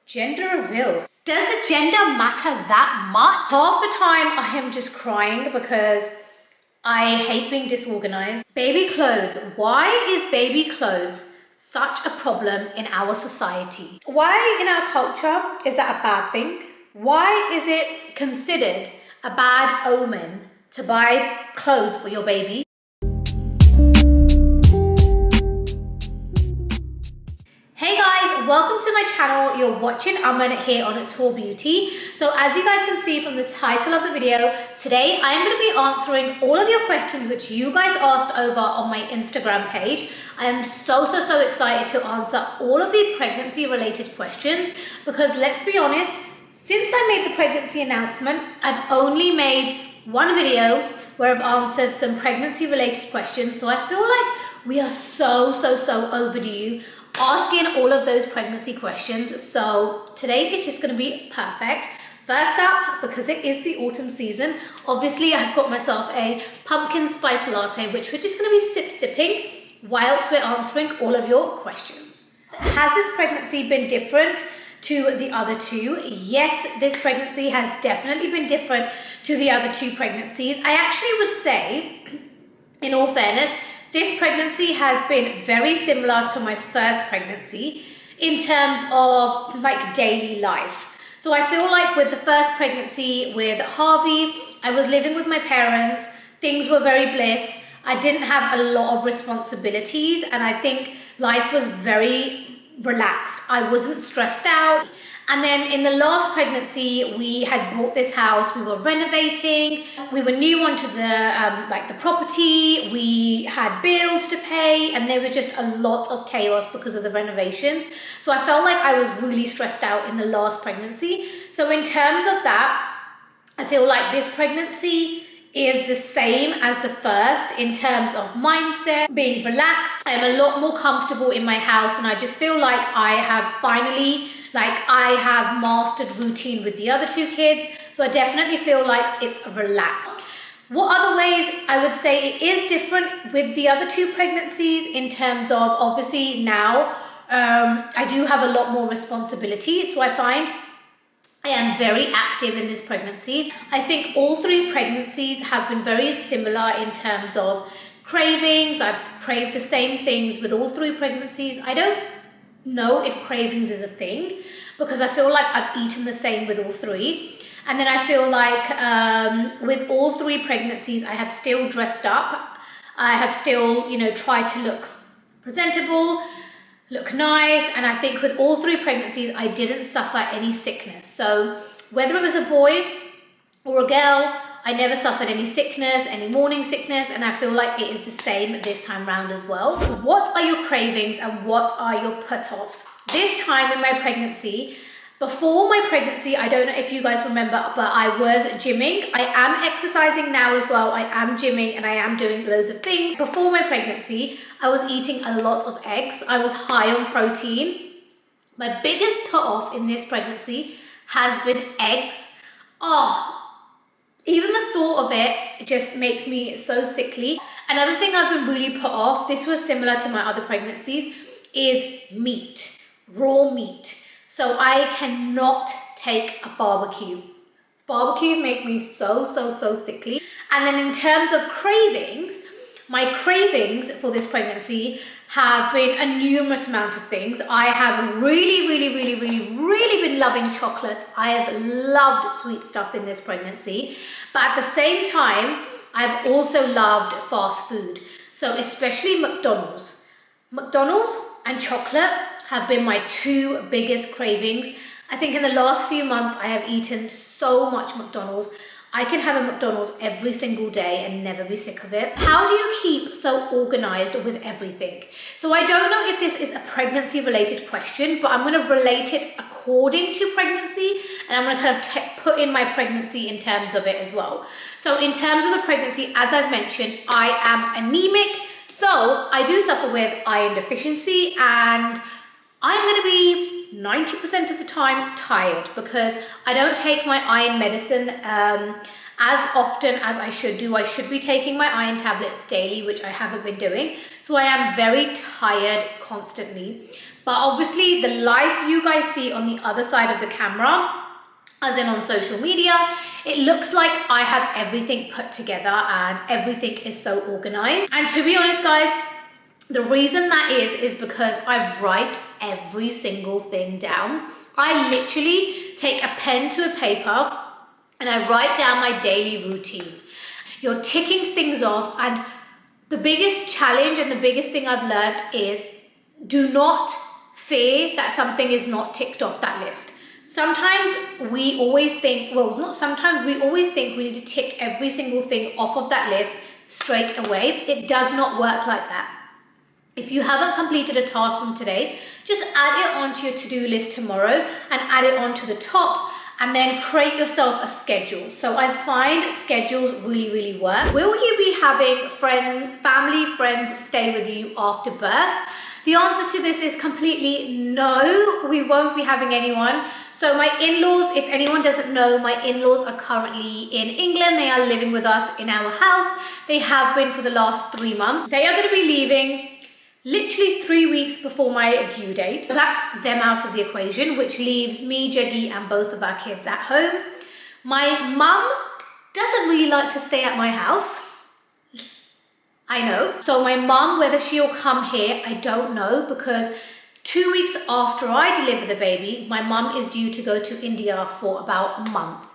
Gender reveal. Does the gender matter that much? Half the time I am just crying because I hate being disorganized. Baby clothes. Why is baby clothes such a problem in our society? Why in our culture is that a bad thing? Why is it considered a bad omen to buy clothes for your baby? Hey guys, welcome to my channel. You're watching Aman here on Taur Beauty. So as you guys can see from the title of the video, today I'm going to be answering all of your questions which you guys asked over on my Instagram page. I am so excited to answer all of the pregnancy related questions because let's be honest, since I made the pregnancy announcement, I've only made one video where I've answered some pregnancy related questions. So I feel like we are so overdue asking all of those pregnancy questions. So today is just going to be perfect. First up, because it is the autumn season, obviously I've got myself a pumpkin spice latte, which we're just going to be sipping whilst we're answering all of your questions. Has this pregnancy been different to the other two? Yes, this pregnancy has definitely been different to the other two pregnancies. I actually would say, in all fairness, this pregnancy has been very similar to my first pregnancy in terms of like daily life. So I feel like with the first pregnancy with Harvey, I was living with my parents, things were very bliss, I didn't have a lot of responsibilities, and I think life was very relaxed. I wasn't stressed out. And then in the last pregnancy, we had bought this house, we were renovating, we were new onto the property, we had bills to pay, and there was just a lot of chaos because of the renovations. So I felt like I was really stressed out in the last pregnancy. So in terms of that, I feel like this pregnancy is the same as the first in terms of mindset, being relaxed. I am a lot more comfortable in my house, and I just feel like I have finally I have mastered routine with the other two kids. So I definitely feel like it's relaxed. What other ways I would say it is different with the other two pregnancies in terms of obviously now I do have a lot more responsibility. So I find I am very active in this pregnancy. I think all three pregnancies have been very similar in terms of cravings. I've craved the same things with all three pregnancies. I don't know if cravings is a thing because I feel like I've eaten the same with all three. And then I feel like with all three pregnancies, I have still dressed up. I have still, tried to look presentable, look nice. And I think with all three pregnancies, I didn't suffer any sickness. So whether it was a boy or a girl, I never suffered any sickness, any morning sickness, and I feel like it is the same this time round as well. So what are your cravings and what are your put-offs? This time in my pregnancy, before my pregnancy, I don't know if you guys remember, but I was gymming. I am exercising now as well. I am gymming and I am doing loads of things. Before my pregnancy, I was eating a lot of eggs. I was high on protein. My biggest put-off in this pregnancy has been eggs. Even the thought of it just makes me so sickly. Another thing I've been really put off, this was similar to my other pregnancies, is meat, raw meat. So I cannot take a barbecue. Barbecues make me so sickly. And then in terms of cravings, my cravings for this pregnancy have been a numerous amount of things. I have really been loving chocolates. I have loved sweet stuff in this pregnancy. But at the same time, I've also loved fast food. So especially McDonald's. McDonald's and chocolate have been my two biggest cravings. I think in the last few months, I have eaten so much McDonald's. I can have a McDonald's every single day and never be sick of it. How do you keep so organized with everything? So I don't know if this is a pregnancy related question, but I'm going to relate it according to pregnancy, and I'm going to kind of put in my pregnancy in terms of it as well. So in terms of the pregnancy, as I've mentioned, I am anemic. So I do suffer with iron deficiency, and I'm going to be 90% of the time tired because I don't take my iron medicine as often as I should do. I should be taking my iron tablets daily, which I haven't been doing. So I am very tired constantly. But obviously the life you guys see on the other side of the camera, as in on social media, it looks like I have everything put together and everything is so organized. And to be honest guys, the reason that is because I write every single thing down. I literally take a pen to a paper and I write down my daily routine. You're ticking things off, and the biggest challenge and the biggest thing I've learned is do not fear that something is not ticked off that list. Sometimes we always think, well, not sometimes, we always think we need to tick every single thing off of that list straight away. It does not work like that. If you haven't completed a task from today, just add it onto your to-do list tomorrow and add it onto the top, and then create yourself a schedule. So I find schedules really work. Will you be having family, friends stay with you after birth? The answer to this is completely no, we won't be having anyone. So my in-laws, if anyone doesn't know, my in-laws are currently in England. They are living with us in our house. They have been for the last 3 months. They are going to be leaving literally 3 weeks before my due date. That's them out of the equation, which leaves me, Juggy, and both of our kids at home. My mum doesn't really like to stay at my house. I know. So my mum, whether she'll come here, I don't know, because 2 weeks after I deliver the baby, my mum is due to go to India for about a month.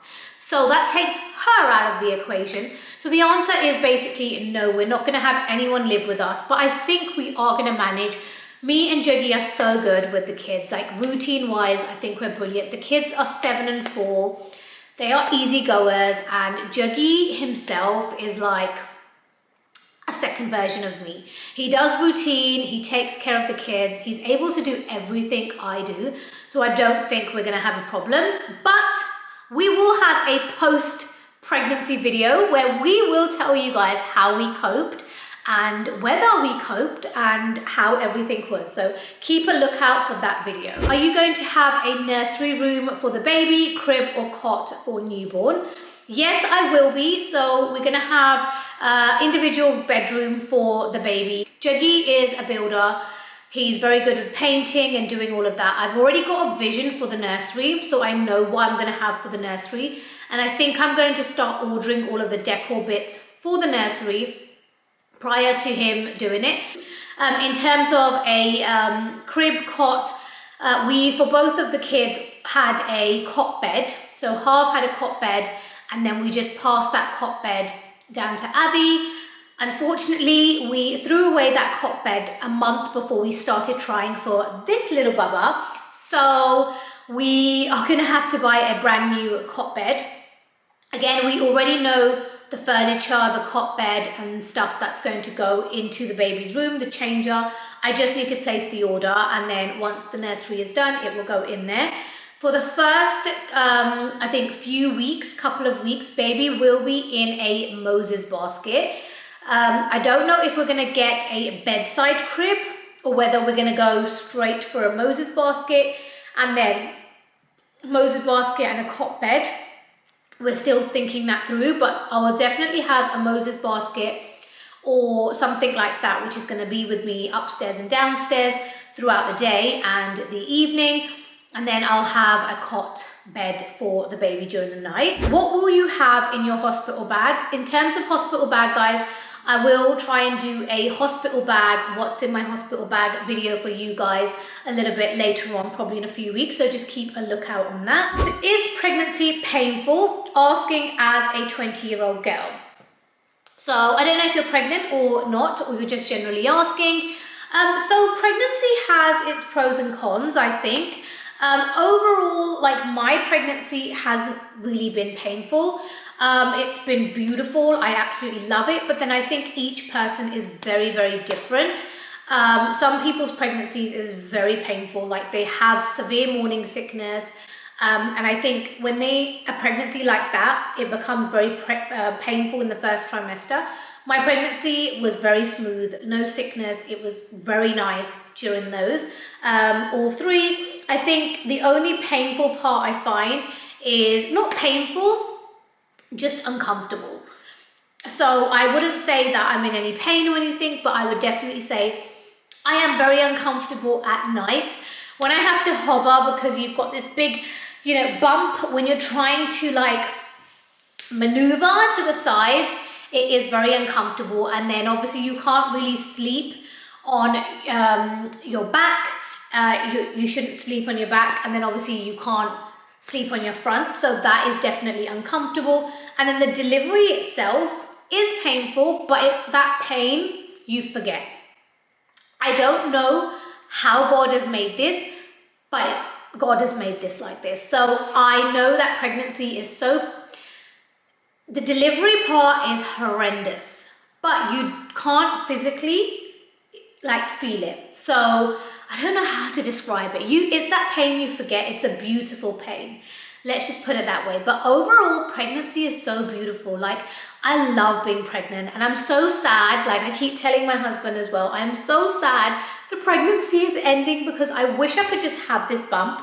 So that takes her out of the equation. So the answer is basically no, we're not going to have anyone live with us, but I think we are going to manage. Me and Juggy are so good with the kids, like routine wise, I think we're brilliant. The kids are 7 and 4. They are easy goers, and Juggy himself is like a second version of me. He does routine, he takes care of the kids, he's able to do everything I do. So I don't think we're going to have a problem, but we will have a post-pregnancy video where we will tell you guys how we coped and whether we coped and how everything was. So keep a lookout for that video. Are you going to have a nursery room for the baby, crib or cot for newborn? Yes, I will be. So we're going to have individual bedroom for the baby. Juggy is a builder. He's very good at painting and doing all of that. I've already got a vision for the nursery, so I know what I'm going to have for the nursery. And I think I'm going to start ordering all of the decor bits for the nursery prior to him doing it. In terms of a crib cot, we, for both of the kids, had a cot bed. So half had a cot bed, and then we just passed that cot bed down to Avi. Unfortunately, we threw away that cot bed a month before we started trying for this little bubba. So we are going to have to buy a brand new cot bed. Again, we already know the furniture, the cot bed and stuff that's going to go into the baby's room, the changer. I just need to place the order, and then once the nursery is done, it will go in there. For the first, I think, couple of weeks, baby will be in a Moses basket. I don't know if we're going to get a bedside crib or whether we're going to go straight for a Moses basket and then Moses basket and a cot bed. We're still thinking that through, but I will definitely have a Moses basket or something like that, which is going to be with me upstairs and downstairs throughout the day and the evening. And then I'll have a cot bed for the baby during the night. What will you have in your hospital bag? In terms of hospital bag, guys, I will try and do a hospital bag, what's in my hospital bag video for you guys a little bit later on, probably in a few weeks. So just keep a lookout on that. So is pregnancy painful? Asking as a 20-year-old girl. So I don't know if you're pregnant or not, or you're just generally asking. So pregnancy has its pros and cons, I think. Overall, like, my pregnancy hasn't really been painful. It's been beautiful. I absolutely love it. But then I think each person is very, very different. Some people's pregnancies is very painful. Like, they have severe morning sickness. And I think when a pregnancy like that, it becomes very painful in the first trimester. My pregnancy was very smooth, no sickness. It was very nice during those. All three. I think the only painful part I find is not painful, just uncomfortable. So I wouldn't say that I'm in any pain or anything, but I would definitely say I am very uncomfortable at night when I have to hover, because you've got this big, you know, bump when you're trying to like maneuver to the sides. It is very uncomfortable, and then obviously you can't really sleep on your back. You shouldn't sleep on your back, and then obviously you can't sleep on your front, so that is definitely uncomfortable. And then the delivery itself is painful, but it's that pain you forget. I don't know how God has made this, but God has made this like this. So I know that pregnancy is the delivery part is horrendous, but you can't physically like feel it. So I don't know how to describe it. It's that pain you forget. It's a beautiful pain. Let's just put it that way. But overall, pregnancy is so beautiful. Like, I love being pregnant, and I'm so sad. Like, I keep telling my husband as well, I'm so sad the pregnancy is ending, because I wish I could just have this bump,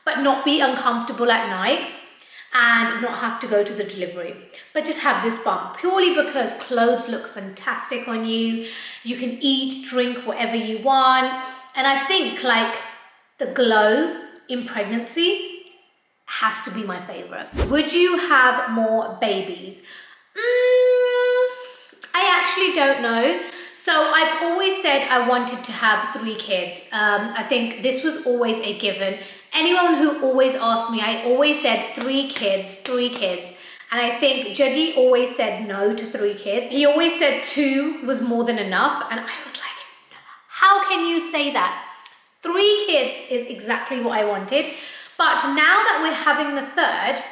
but not be uncomfortable at night and not have to go to the delivery, but just have this bump, purely because clothes look fantastic on you. You can eat, drink, whatever you want. And I think like the glow in pregnancy has to be my favorite. Would you have more babies? I actually don't know. So I've always said I wanted to have 3 kids. I think this was always a given. Anyone who always asked me, I always said 3 kids, 3 kids. And I think Juggy always said no to 3 kids. He always said 2 was more than enough. And I was like, how can you say that? 3 kids is exactly what I wanted. But now that we're having the 3rd,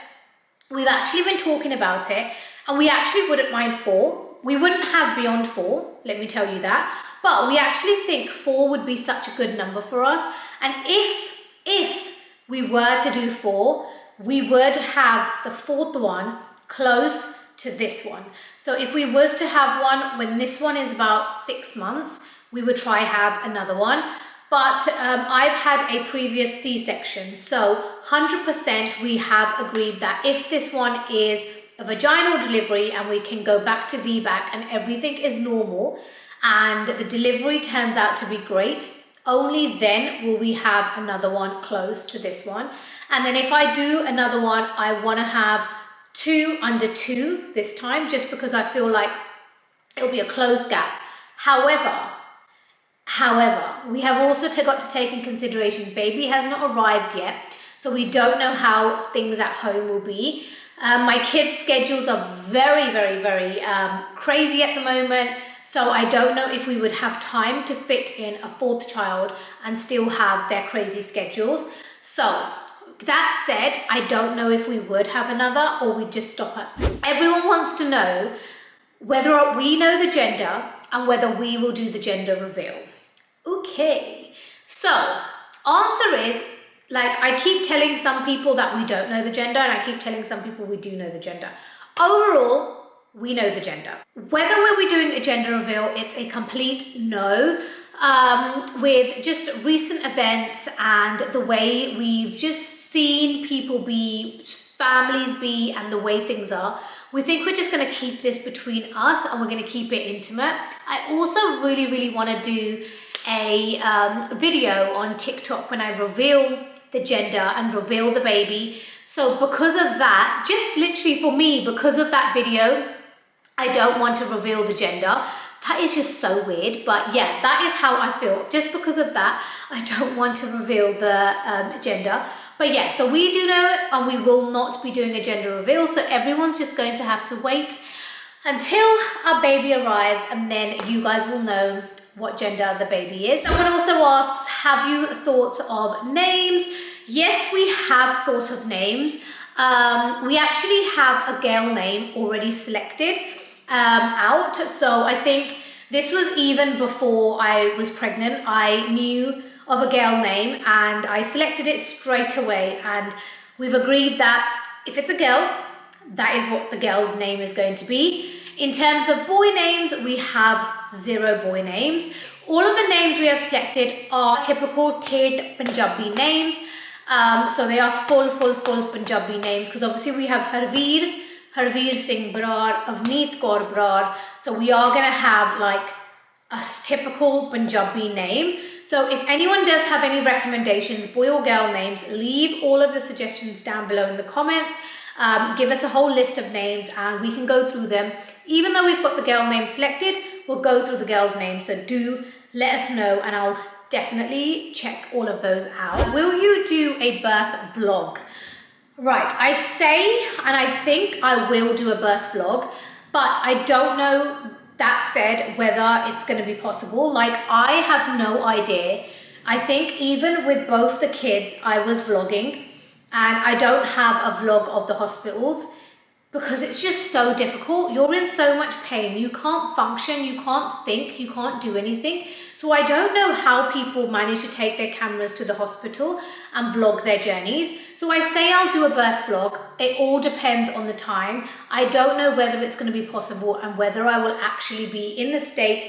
we've actually been talking about it, and we actually wouldn't mind 4. We wouldn't have beyond 4, let me tell you that. But we actually think 4 would be such a good number for us. And if we were to do 4, we would have the 4th one close to this one. So if we was to have one when this one is about 6 months, we would try have another one. But I've had a previous C-section, so 100% we have agreed that if this one is a vaginal delivery and we can go back to VBAC and everything is normal and the delivery turns out to be great, only then will we have another one close to this one. And then if I do another one, I want to have 2 under 2 this time, just because I feel like it'll be a closed gap. However, we have also got to take in consideration baby has not arrived yet, so we don't know how things at home will be. My kids' schedules are very crazy at the moment, so I don't know if we would have time to fit in a 4th child and still have their crazy schedules. So that said, I don't know if we would have another or we'd just stop at 3. Everyone wants to know whether we know the gender and whether we will do the gender reveal. Okay, so answer is, like, I keep telling some people that we don't know the gender, and I keep telling some people we do know the gender. Overall, we know the gender. Whether we'll be doing a gender reveal, it's a complete no. With just recent events and the way we've just seen people be, families be, and the way things are, we think we're just going to keep this between us and we're going to keep it intimate. I also really want to do a video on TikTok when I reveal the gender and reveal the baby. So because of that, just literally for me, because of that video, I don't want to reveal the gender. That is just so weird, but yeah, that is how I feel. Just because of that, I don't want to reveal the gender. But yeah, so we do know it, and we will not be doing a gender reveal, so everyone's just going to have to wait until our baby arrives, and then you guys will know what gender the baby is. Someone also asks, have you thought of names? Yes, we have thought of names. We actually have a girl name already selected out. So I think this was even before I was pregnant. I knew of a girl name and I selected it straight away. And we've agreed that if it's a girl, that is what the girl's name is going to be. In terms of boy names, we have 0 boy names. All of the names we have selected are typical Thet Punjabi names. So they are full Punjabi names, because obviously we have Harveer Singh Brar, Avneet Kaur Brar. So we are going to have like a typical Punjabi name. So if anyone does have any recommendations, boy or girl names, leave all of the suggestions down below in the comments. Give us a whole list of names and we can go through them. Even though we've got the girl name selected, we'll go through the girl's name. So do let us know and I'll definitely check all of those out. Will you do a birth vlog? Right, I say and I think I will do a birth vlog, but I don't know, that said, whether it's going to be possible. Like, I have no idea. I think even with both the kids, I was vlogging and I don't have a vlog of the hospitals because it's just so difficult. You're in so much pain. You can't function, you can't think, you can't do anything. So I don't know how people manage to take their cameras to the hospital and vlog their journeys. So I say I'll do a birth vlog. It all depends on the time. I don't know whether it's going to be possible and whether I will actually be in the state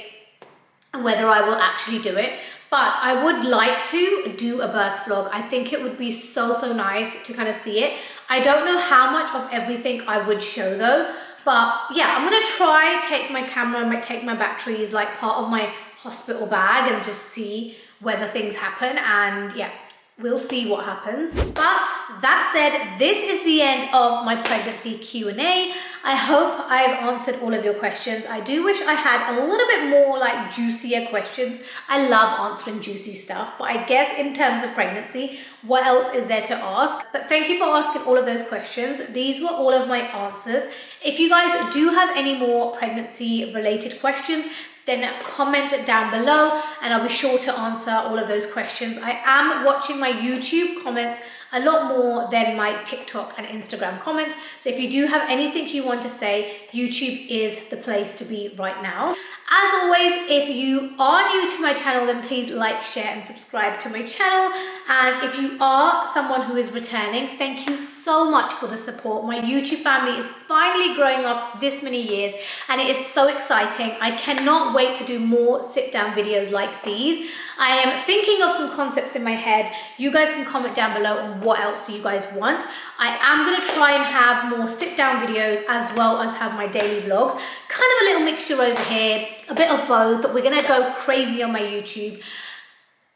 and whether I will actually do it. But I would like to do a birth vlog. I think it would be so nice to kind of see it. I don't know how much of everything I would show though. But yeah, I'm gonna try take my camera, take my batteries like part of my hospital bag and just see whether things happen, and yeah, we'll see what happens. But that said, this is the end of my pregnancy Q&A. I hope I've answered all of your questions. I do wish I had a little bit more like juicier questions. I love answering juicy stuff, but I guess in terms of pregnancy, what else is there to ask? But thank you for asking all of those questions. These were all of my answers. If you guys do have any more pregnancy related questions, then comment down below and I'll be sure to answer all of those questions. I am watching my YouTube comments a lot more than my TikTok and Instagram comments. So if you do have anything you want to say, YouTube is the place to be right now. As always, if you are new to my channel, then please like, share and subscribe to my channel. And if you are someone who is returning, thank you so much for the support. My YouTube family is finally growing after this many years and it is so exciting. I cannot wait to do more sit down videos like these. I am thinking of some concepts in my head. You guys can comment down below on what else you guys want. I am going to try and have more sit down videos as well as have my daily vlogs. Kind of a little mixture over here, a bit of both. We're going to go crazy on my YouTube.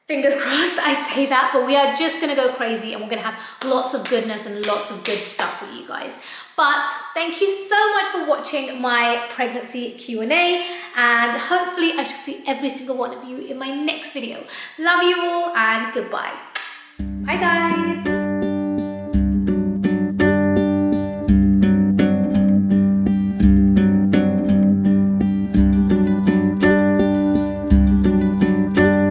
Fingers crossed I say that, but we are just going to go crazy and we're going to have lots of goodness and lots of good stuff for you guys. But thank you so much for watching my pregnancy Q&A and hopefully I shall see every single one of you in my next video. Love you all and goodbye. Bye guys.